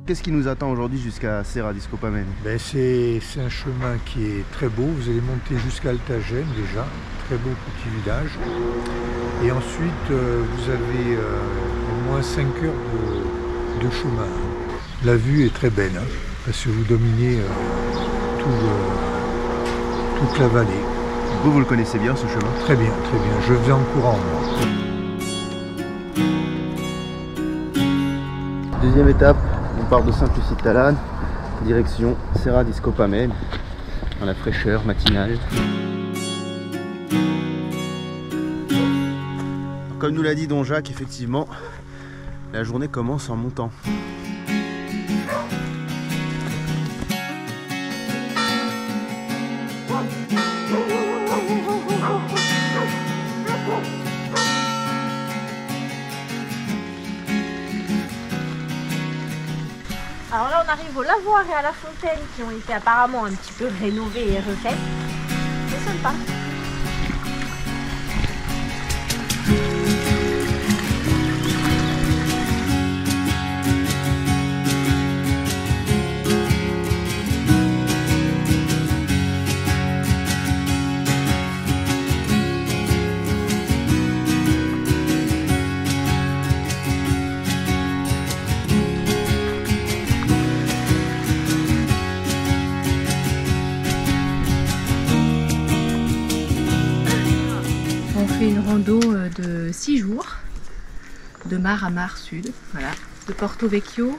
Qu'est-ce qui nous attend aujourd'hui jusqu'à Serra di Scopamene? C'est un chemin qui est très beau. Vous allez monter jusqu'à Altagène déjà, très beau petit village. Et ensuite, vous avez au moins 5 heures de chemin. La vue est très belle, parce que vous dominez toute la vallée. Vous le connaissez bien ce chemin? Très bien, très bien. Je faisais en courant, moi. Deuxième étape, on part de Sainte-Lucie-de-Talane, direction Serra di Scopamene, dans la fraîcheur matinale. Comme nous l'a dit Don Jacques, effectivement, la journée commence en montant. Alors là on arrive au lavoir et à la fontaine qui ont été apparemment un petit peu rénovées et refaites. C'est sympa. On fait une rando de 6 jours, de Mar à Mar Sud, voilà, de Porto Vecchio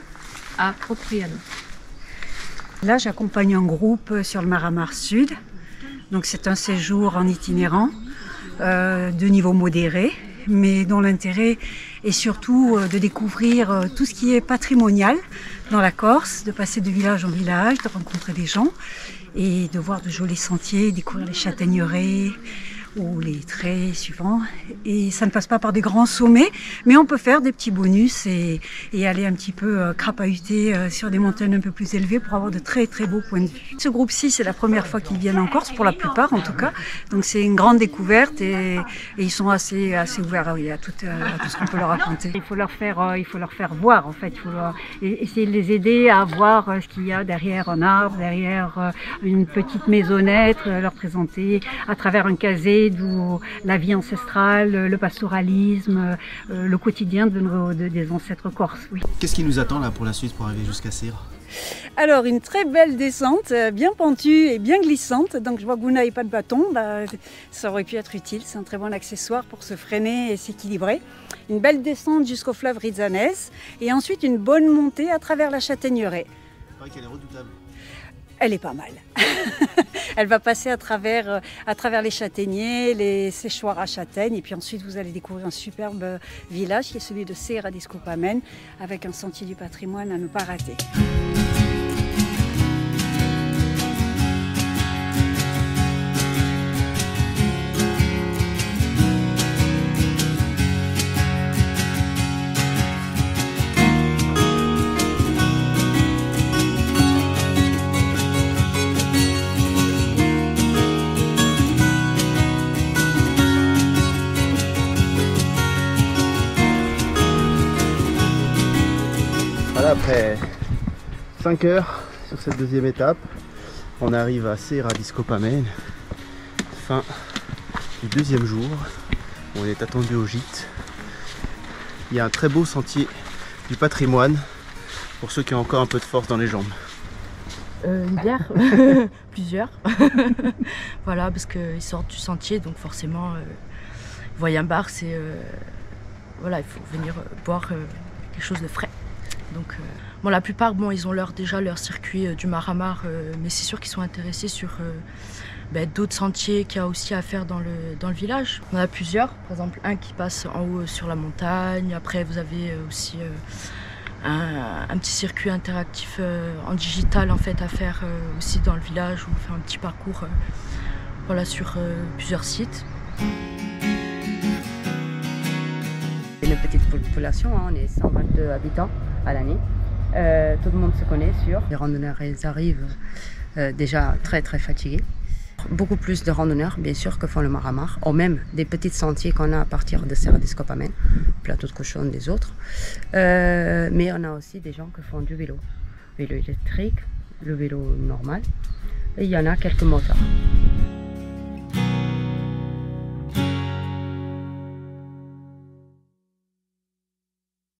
à Propriano. Là, j'accompagne un groupe sur le Mar à Mar Sud. Donc c'est un séjour en itinérant de niveau modéré, mais dont l'intérêt est surtout de découvrir tout ce qui est patrimonial dans la Corse, de passer de village en village, de rencontrer des gens et de voir de jolis sentiers, découvrir les châtaigneraies ou les traits suivants. Et ça ne passe pas par des grands sommets, mais on peut faire des petits bonus et aller un petit peu crapahuter sur des montagnes un peu plus élevées pour avoir de très très beaux points de vue. Ce groupe-ci, c'est la première fois qu'ils viennent en Corse, pour la plupart en tout cas. Donc c'est une grande découverte et ils sont assez ouverts à tout ce qu'on peut leur raconter. Il faut leur faire voir en fait, il faut essayer de les aider à voir ce qu'il y a derrière un arbre, derrière une petite maisonnette, leur présenter à travers un casier d'où la vie ancestrale, le pastoralisme, le quotidien des ancêtres corses. Oui. Qu'est-ce qui nous attend là pour la suite pour arriver jusqu'à Serra? Alors une très belle descente, bien pentue et bien glissante. Donc je vois que vous n'avez pas de bâton, ça aurait pu être utile. C'est un très bon accessoire pour se freiner et s'équilibrer. Une belle descente jusqu'au fleuve Rizzanese et ensuite une bonne montée à travers la châtaigneraie. Il paraît qu'elle est redoutable. Elle est pas mal. Elle va passer à travers les châtaigniers, les séchoirs à châtaignes et puis ensuite vous allez découvrir un superbe village qui est celui de Serra di Scopamene avec un sentier du patrimoine à ne pas rater. Voilà, après 5 heures sur cette deuxième étape, on arrive à Serra di Scopamene, fin du deuxième jour. On est attendu au gîte. Il y a un très beau sentier du patrimoine pour ceux qui ont encore un peu de force dans les jambes. Une bière, plusieurs. Voilà, parce qu'ils sortent du sentier, donc forcément, ils voient un bar, c'est voilà, il faut venir boire quelque chose de frais. Donc, bon, la plupart, bon, ils ont déjà leur circuit du Mar à Mar, mais c'est sûr qu'ils sont intéressés sur d'autres sentiers qu'il y a aussi à faire dans le village. On en a plusieurs, par exemple un qui passe en haut sur la montagne. Après, vous avez aussi un petit circuit interactif en digital en fait à faire aussi dans le village où on fait un petit parcours voilà, sur plusieurs sites. Une petite population, on est 122 habitants à l'année. Tout le monde se connaît sûr. Les randonneurs ils arrivent déjà très fatigués Beaucoup plus de randonneurs, bien sûr, que font le Maramar, ou même des petits sentiers qu'on a à partir de Serra d'Escopamén, plateau de Cochon, des autres. Mais on a aussi des gens qui font du vélo électrique, le vélo normal, et il y en a quelques moteurs.